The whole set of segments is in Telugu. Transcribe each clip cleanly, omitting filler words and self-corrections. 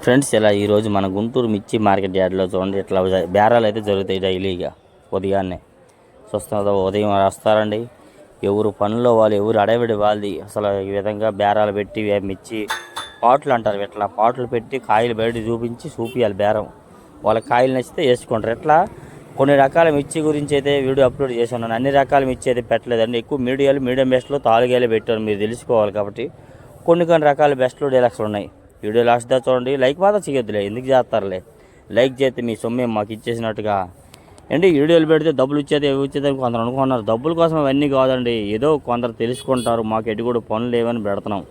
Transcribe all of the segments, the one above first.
ఫ్రెండ్స్, ఇలా ఈరోజు మన గుంటూరు మిర్చి మార్కెట్ యార్డ్లో చూడండి, ఇట్లా బేరాలు అయితే జరుగుతాయి డైలీగా. ఉదయాన్నే చూస్తున్నా, ఉదయం వస్తారండి, ఎవరు పనుల్లో వాళ్ళు, ఎవరు అడవిడి వాళ్ళది. అసలు ఈ విధంగా బేరాలు పెట్టి మిర్చి పాటలు అంటారు, ఇట్లా పాటలు పెట్టి కాయలు బయట చూపించాలి బేరం. వాళ్ళ కాయలు నచ్చితే వేసుకుంటారు. ఇట్లా కొన్ని రకాల మిర్చి గురించి అయితే వీడియో అప్లోడ్ చేసి ఉన్నాను. అన్ని రకాల మిర్చి అయితే పెట్టలేదండి, ఎక్కువ మీడియం బెస్ట్లో తాలుగాయలు పెట్టాను. మీరు తెలుసుకోవాలి కాబట్టి కొన్ని రకాల బెస్ట్లో డీలక్స్లు ఉన్నాయి. వీడియో లాస్ట్ దా చూడండి. లైక్ మాత్రం చేయొద్దులే, ఎందుకు చేస్తారులే. లైక్ చేస్తే మీ సొమ్మేం మాకు ఇచ్చేసినట్టుగా. ఏంటి వీడియోలు పెడితే డబ్బులు ఇచ్చేది అని కొందరు అనుకున్నారు. డబ్బుల కోసం అవన్నీ కాదండి, ఏదో కొందరు తెలుసుకుంటారు, మాకు ఎటు కూడా పనులు లేవని పెడుతున్నాం.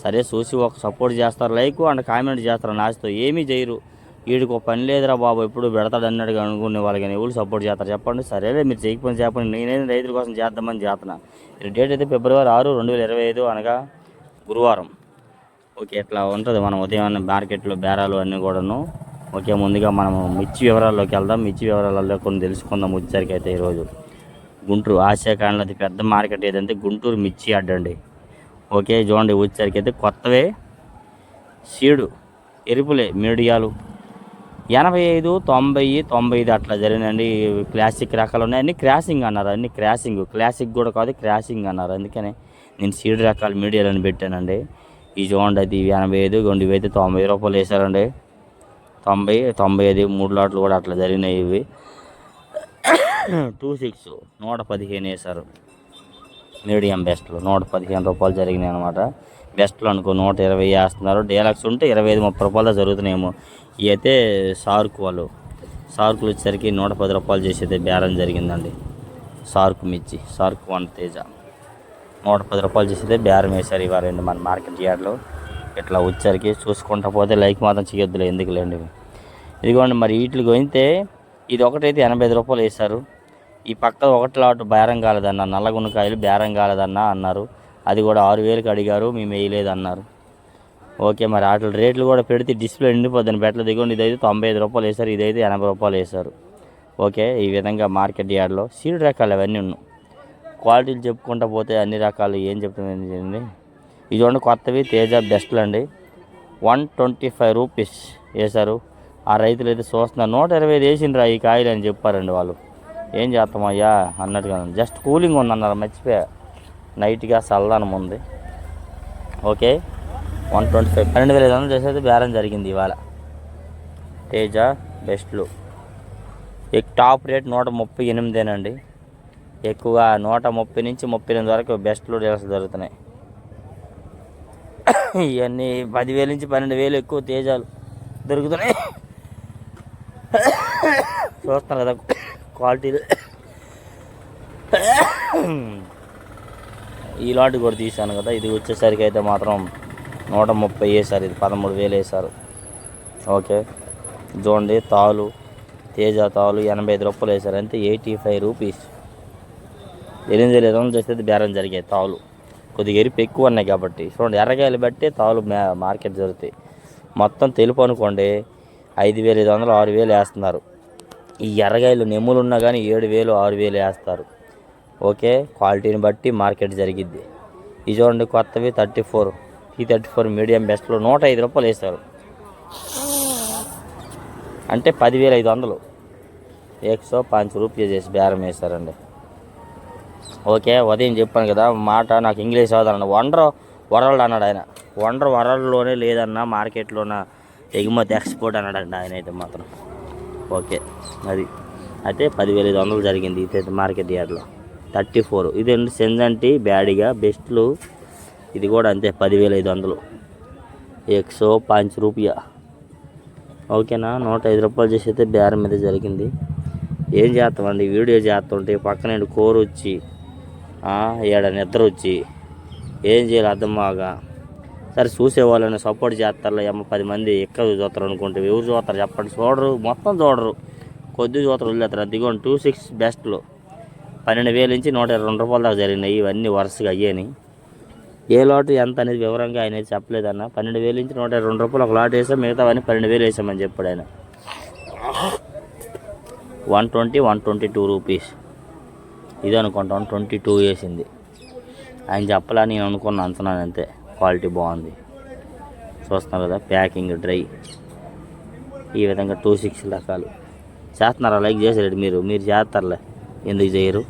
సరే, చూసి ఒక సపోర్ట్ చేస్తారు, లైక్ అండ్ కామెంట్ చేస్తారు. నాశతో ఏమీ చేయరు. వీడికి ఒక పని లేదురా బాబు, ఎప్పుడు పెడతాడు అన్నట్టుగా అనుకునే వాళ్ళకి ఎవరు సపోర్ట్ చేస్తారు చెప్పండి. సరేలే, మీరు చేయకపోతే చెప్పండి, నేనేది రైతుల కోసం చేద్దామని చేస్తున్నా. డేట్ అయితే ఫిబ్రవరి 6, 2025 అనగా గురువారం. ఓకే, ఇట్లా ఉంటుంది మన ఉదయం మార్కెట్లో బేరాలు అన్నీ కూడాను. ఓకే, ముందుగా మనం మిర్చి వివరాల్లోకి వెళ్దాం. మిర్చి వివరాలలో కొన్ని తెలుసుకుందాం. వచ్చేసరికి అయితే ఈరోజు గుంటూరు ఆసియాఖండ్లో అతి పెద్ద మార్కెట్ ఏదంటే గుంటూరు మిర్చి అడ్డండి. ఓకే, చూడండి, వచ్చేసరికి అయితే కొత్తవే సీడు ఎరుపులే మీడియాలు 85, 90, 95 అట్లా జరిగినండి. క్లాసిక్ రకాలు ఉన్నాయి, అన్ని క్రాసింగ్ అన్నారు. అన్ని క్లాసిక్ కూడా కాదు, క్రాసింగ్ అన్నారు. అందుకనే నేను సీడ్ రకాలు మీడియాలని పెట్టానండి. ఈ చూడండి, అది 85, ఇవైతే 90 రూపాయలు వేశారండి. 90, 95 3 లాట్లు కూడా అట్లా జరిగినాయి. ఇవి 26 115 వేశారు. మీడియం బెస్ట్లో 115 రూపాయలు జరిగినాయి అనమాట. బెస్ట్లో అనుకో 120 వేస్తున్నారు. డీలక్స్ ఉంటే 25, 30 రూపాయలు జరుగుతున్నాయేమో. ఇవి అయితే సార్కులు వచ్చేసరికి 110 రూపాయలు చేసేది బేరం జరిగిందండి. సార్కు మిర్చి, సార్కు 1 తేజ 110 రూపాయలు చేసేది బేరం వేశారు ఇవ్వాలండి మన మార్కెట్ యార్డ్లో. ఇట్లా వచ్చరికి చూసుకుంటా పోతే లైక్ మాత్రం చేయొద్దులే, ఎందుకులేండి. ఇదిగోండి, మరి వీటికి పోయితే ఇది ఒకటైతే 85 రూపాయలు వేశారు. ఈ పక్క ఒకటి లాట్ బేరం కాలేదన్న, నల్లగున్నకాయలు బేరం కాలేదన్న అన్నారు. అది కూడా 6,000కి అడిగారు, మేము వేయలేదు అన్నారు. ఓకే, మరి వాటి రేట్లు కూడా పెడితే డిస్ప్లే నిండిపోద్దని పెట్టలేదు. దిగోండి, ఇదైతే 95 రూపాయలు వేశారు, ఇదైతే 80 రూపాయలు వేశారు. ఓకే, ఈ విధంగా మార్కెట్ యార్డ్లో సీడ్ రకాలు అవన్నీ ఉన్నాయి. క్వాలిటీలు చెప్పుకుంటా పోతే అన్ని రకాలు ఏం చెప్తుంది. ఇది చూడండి, కొత్తవి తేజ బెస్ట్లు అండి. 125 రూపీస్ వేశారు. ఆ రైతులు అయితే చూస్తున్నారు, 125 వేసిండ్రా ఈ కాయలు అని చెప్పారండి వాళ్ళు. ఏం చేస్తామయ్యా అన్నట్టుగా, జస్ట్ కూలింగ్ ఉందన్నారు, మర్చిపోయా. నైట్గా చల్లదనం ఉంది. ఓకే, 125 12,500 చేసేది బేరం జరిగింది ఇవాళ. తేజ బెస్ట్లు టాప్ రేట్ 138 ఎక్కువగా 130 నుంచి 38 వరకు బెస్ట్లు డీల్స్ జరుగుతున్నాయి. ఇవన్నీ 10,000 నుంచి 12,000 ఎక్కువ తేజాలు దొరుకుతున్నాయి. చూస్తున్నారు కదా క్వాలిటీలు. ఈ లాట్ కూడా తీసాను కదా, ఇది వచ్చేసరికి అయితే మాత్రం 130 వేశారు. ఇది 13,000 వేశారు. ఓకే, చూడండి, తాలు తేజ తాలు 85 రూపాయలు వేశారు. అంతే 85 రూపీస్. 8,500 చేస్తే బేరం జరిగాయి. తాలు కొద్దిగా ఎరిపి ఎక్కువ ఉన్నాయి కాబట్టి చూడండి, ఎర్రకాయలు బట్టి తాలు మార్కెట్ జరుగుతాయి. మొత్తం తెలుపు అనుకోండి 5,500, 6,000 వేస్తున్నారు. ఈ ఎర్రకాయలు నెమ్ములు ఉన్నా కానీ 7,000, 6,000 వేస్తారు. ఓకే, క్వాలిటీని బట్టి మార్కెట్ జరిగిద్ది. ఇది చూడండి, కొత్తవి 34, ఈ 34 మీడియం బెస్ట్లో 105 రూపాయలు వేస్తారు. అంటే 10,500, 105 రూపాయలు చేసి బేరం వేస్తారండి. ఓకే, ఉదయం చెప్పాను కదా మాట, నాకు ఇంగ్లీష్ అవుతానండి. వరల్డ్ అన్నాడు ఆయన. వరల్డ్లోనే లేదన్నా, మార్కెట్లోన ఎగుమతి ఎక్స్పోర్ట్ అన్నాడండి ఆయన అయితే మాత్రం. ఓకే, అది అయితే 10,500 జరిగింది ఇదైతే మార్కెట్ యార్డ్లో. 34 ఇది సెంజంటి బ్యాడిగా బెస్ట్లు, ఇది కూడా అంతే 10,500, 105 రూపాయ. ఓకేనా, 105 రూపాయలు చేసి అయితే బేరం మీద జరిగింది. ఏం చేస్తామండి, వీడియో చేస్తుంటే పక్కన కోరు వచ్చి ఏడ నిద్ర వచ్చి ఏం చేయాలి అర్థం బాగా. సరే, చూసేవాళ్ళని సపోర్ట్ చేస్తారులే, 10 మంది ఎక్కడ చూస్తారు అనుకుంటే ఎవరు చూస్తారు చెప్పండి. చూడరు, మొత్తం చూడరు, కొద్ది చూస్తారు, వదిలేస్తారు. దిగోండి 26 బెస్ట్లో 12,000 నుంచి 122 రూపాయల దాకా జరిగినాయి. ఇవన్నీ వరుసగా అయ్యాని. ఏ లాటు ఎంత అనేది వివరంగా ఆయన అయితే చెప్పలేదన్న. 12,000 నుంచి 122 రూపాయలు ఒక లాట్ వేసాం, మిగతావన్నీ 12,000 వేసామని చెప్పాడు ఆయన. 120, 122 రూపీస్ ఇది అనుకుంటాను. 22 వేసింది ఆయన చెప్పలా, నేను అనుకున్నాను, అంటున్నాను అంతే. క్వాలిటీ బాగుంది. చూస్తున్నారు కదా, ప్యాకింగ్ డ్రై ఈ విధంగా 260 రకాలు చేస్తున్నారా? లైక్ చేసారు మీరు చేస్తారులే, ఎందుకు చేయరు?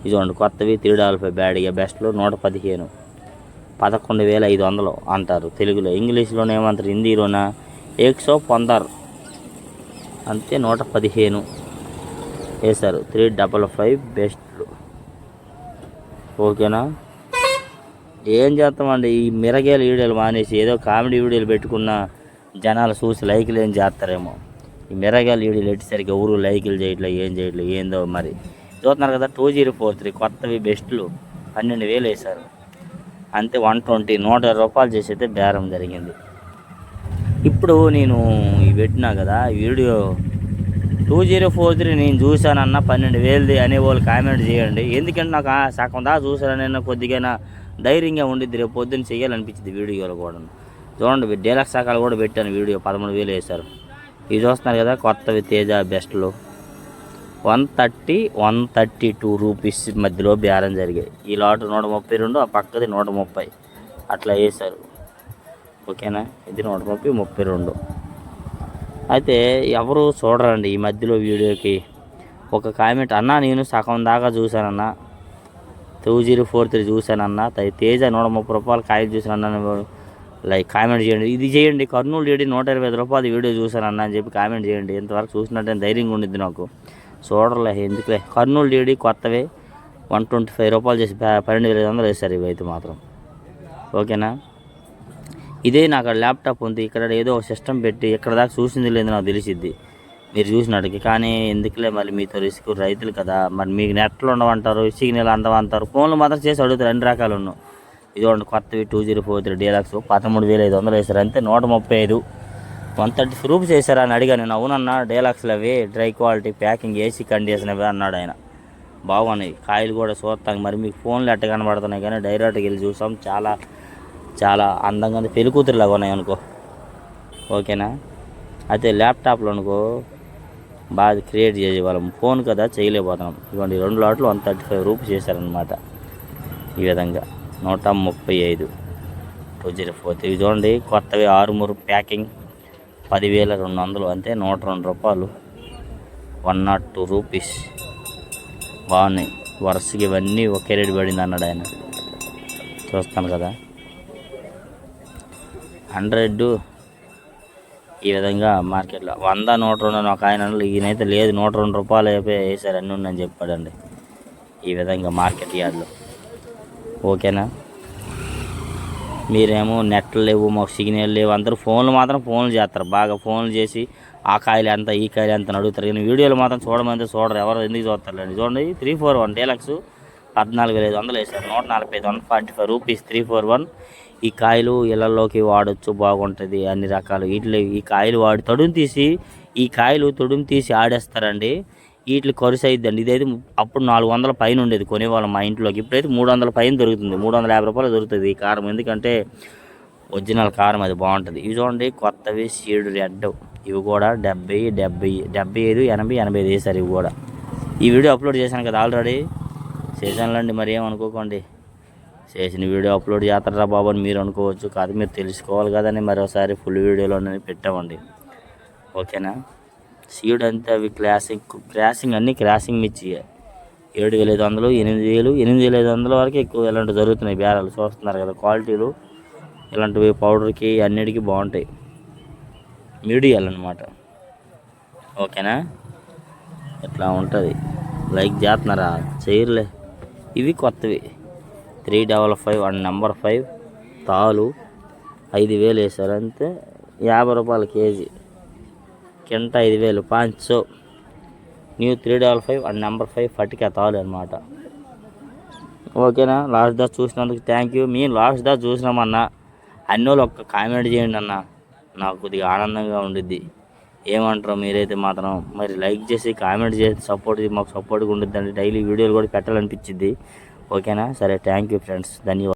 ఇదిగోండి కొత్తవి $3 బ్యాడ్గా బెస్ట్లో 115, 11,500 అంటారు తెలుగులో. ఇంగ్లీష్లోనే ఏమంటారు, హిందీలోనా 115 అంతే, 115 వేశారు. 355 బెస్ట్లు. ఓకేనా? ఏం చేస్తామండి, ఈ మిరగాయల వీడియోలు మానేసి ఏదో కామెడీ వీడియోలు పెట్టుకున్న జనాలు చూసి లైకులు ఏం చేస్తారేమో. ఈ మిరగాయల వీడియోలు ఎట్టేసరికి ఎవరు లైకులు చేయట్లేదు, ఏం చేయట్లేదు, ఏందో మరి. చూస్తున్నారు కదా 2043 కొత్తవి బెస్ట్లు 12,000 వేశారు అంతే. 120, $120 చేసి అయితే బేరం జరిగింది. ఇప్పుడు నేను ఇవి పెట్టినా కదా వీడియో 2043 నేను చూశానన్న 12,000 అనేవాళ్ళు కామెంట్ చేయండి. ఎందుకంటే నాకు సగం దాకా చూసానన్న కొద్దిగా ధైర్యంగా ఉండిద్ది, రేపు పొద్దున్న చేయాలనిపించింది వీడియోలో కూడా. చూడండి డీలక్స్ రకాలు కూడా పెట్టాను వీడియో, 13,000 వేశారు. ఇవి చూస్తున్నారు కదా కొత్తవి తేజ బెస్ట్లు 130, 132 రూపీస్ మధ్యలో బేరం జరిగాయి. ఈ లాట్ 132, ఆ పక్కది 130 అట్లా వేశారు. ఓకేనా? ఇది 130, 32. అయితే ఎవరు చూడరండి ఈ మధ్యలో వీడియోకి. ఒక కామెంట్, అన్నా నేను సగం దాకా చూశానన్నా, 2043 చూశానన్నా, తేజ 130 రూపాయలు కాయలు చూశానన్నా, లైక్ కామెంట్ చేయండి. ఇది చేయండి, కర్నూలు డేడి 125 రూపాయలు వీడియో చూశానన్నా అని చెప్పి కామెంట్ చేయండి. ఇంతవరకు చూసినట్టే ధైర్యంగా ఉండిద్ది నాకు. చూడలే ఎందుకులే. కర్నూలు డేడి కొత్తవే 125 రూపాయలు చేసి 12,500 వేశారు ఇవైతే మాత్రం. ఓకేనా? ఇదే నాకు ల్యాప్టాప్ ఉంది, ఇక్కడ ఏదో ఒక సిస్టమ్ పెట్టి ఇక్కడ దాకా చూసింది లేదు నాకు తెలిసిద్ది మీరు చూసినట్టుకి. కానీ ఎందుకులే మళ్ళీ మీతో రిస్క్, రైతులు కదా మరి, మీకు నెట్లు ఉండవంటారు, సిగ్నల్ అందవంటారు, ఫోన్లు మాత్రం చేసి అడుగుతారు. 2 రకాలు ఉన్నాయి. ఇదిగోండి కొత్తవి 2043 డీలక్స్ 13,500 వేశారు అంతే. 135, 130 రూపీస్ వేశారు అని అడిగాను నేను. అవునన్నా డీలక్స్లు అవి dry quality packing AC condition అవి అన్నాడు ఆయన. బాగున్నాయి కాయలు కూడా చూస్తాం. మరి మీకు ఫోన్లు ఎట్ట కనబడుతున్నాయి కానీ డైరెక్ట్గా వెళ్ళి చూసాం, చాలా చాలా అందంగా ఉంది, పెళ్ళికూతురులాగా ఉన్నాయి అనుకో. ఓకేనా? అయితే ల్యాప్టాప్లో అనుకో బాగా క్రియేట్ చేసేవాళ్ళం, ఫోన్ కదా చేయలేకపోతున్నాం. ఇదిగోండి 2 లాట్లు 135 రూపీస్ చేశారనమాట. ఈ విధంగా 135 2043. ఇవి చూడండి కొత్తవి 6 ప్యాకింగ్ 10,200 అంతే, 102 రూపాయలు, 102 రూపీస్. బాగున్నాయి వరుసగా, ఇవన్నీ ఒకే రేటు పడింది అన్నాడు ఆయన. చూస్తాను కదా 100 ఈ విధంగా మార్కెట్లో 100, 102 అని ఒక ఆయన. ఈయనైతే లేదు 102 రూపాయలు అయిపోయి వేసారు అన్నీ ఉందని చెప్పాడండి ఈ విధంగా మార్కెట్ యార్డ్లో. ఓకేనా? మీరేమో నెట్లు లేవు, మాకు సిగ్నల్ లేవు, అందరూ ఫోన్లు మాత్రం ఫోన్లు చేస్తారు, బాగా ఫోన్లు చేసి ఆ కాయలు ఎంత ఈ కాయలు ఎంత అని అడుగుతారు. కానీ వీడియోలు మాత్రం చూడమంటే చూడరు, ఎవరు ఎందుకు చూస్తారండి. చూడండి 341 డీలక్స్ 14,500 వేశారు, 145, 145 రూపీస్ 341. ఈ కాయలు ఇళ్లలోకి వాడచ్చు, బాగుంటుంది అన్ని రకాలు. ఈ కాయలు వాడి ఈ కాయలు తొడుము తీసి ఆడేస్తారండి. వీటికి ఖర్చు అయిద్దండి. ఇదైతే అప్పుడు 400 పైన ఉండేది కొనేవాళ్ళం మా ఇంట్లోకి, ఇప్పుడైతే 300 పైన దొరుకుతుంది, 350 రూపాయలు దొరుకుతుంది ఈ కారం. ఎందుకంటే ఒరిజినల్ కారం అది బాగుంటుంది. ఇవి చూడండి కొత్తవి సీడ్ రెడ్, ఇవి కూడా 70, 75, 80, 85 వేశారు ఇవి కూడా. ఈ వీడియో అప్లోడ్ చేశాను కదా ఆల్రెడీ, చేశానులేండి, మరి ఏమనుకోకండి. చేసిన వీడియో అప్లోడ్ చేస్తారా బాబు అని మీరు అనుకోవచ్చు, కాదు మీరు తెలుసుకోవాలి కదని మరోసారి ఫుల్ వీడియోలో పెట్టామండి. ఓకేనా? సీడ్ అంతే, అవి క్రాసింగ్ అన్నీ క్రాసింగ్ మిర్చి 7,500, 8,000, 8,500 వరకు ఎక్కువ ఇలాంటివి జరుగుతున్నాయి బేరాలు. చూస్తున్నారు కదా క్వాలిటీలు, ఇలాంటివి పౌడర్కి అన్నిటికీ బాగుంటాయి, మీడియాలు అనమాట. ఓకేనా? ఇట్లా ఉంటుంది. లైక్ చేస్తున్నారా? చేయరులే. ఇవి కొత్తవి 355 అండ్ నెంబర్ 5 తాలు 5,000 వేశారు అంతే, 50 రూపాయలు కేజీ, కింట 5,000, 500. న్యూ 355 అండ్ నెంబర్ 5 ఫటికా తాలు అనమాట. ఓకేనా? లాస్ట్ దా చూసినందుకు థ్యాంక్ యూ. మేము లాస్ట్ దా చూసినామన్నా అన్ని వాళ్ళు ఒక్క కామెంట్ చేయండి అన్న, నాకు కొద్దిగా ఆనందంగా ఉండిద్ది. ఏమంటారు మీరైతే మాత్రం మరి లైక్ చేసి కామెంట్ చేసి సపోర్ట్, మాకు సపోర్ట్గా ఉండిద్దండి. డైలీ వీడియోలు కూడా పెట్టాలనిపించింది. ఓకేనా? సరే థ్యాంక్ యూ ఫ్రెండ్స్, ధన్యవాదాలు.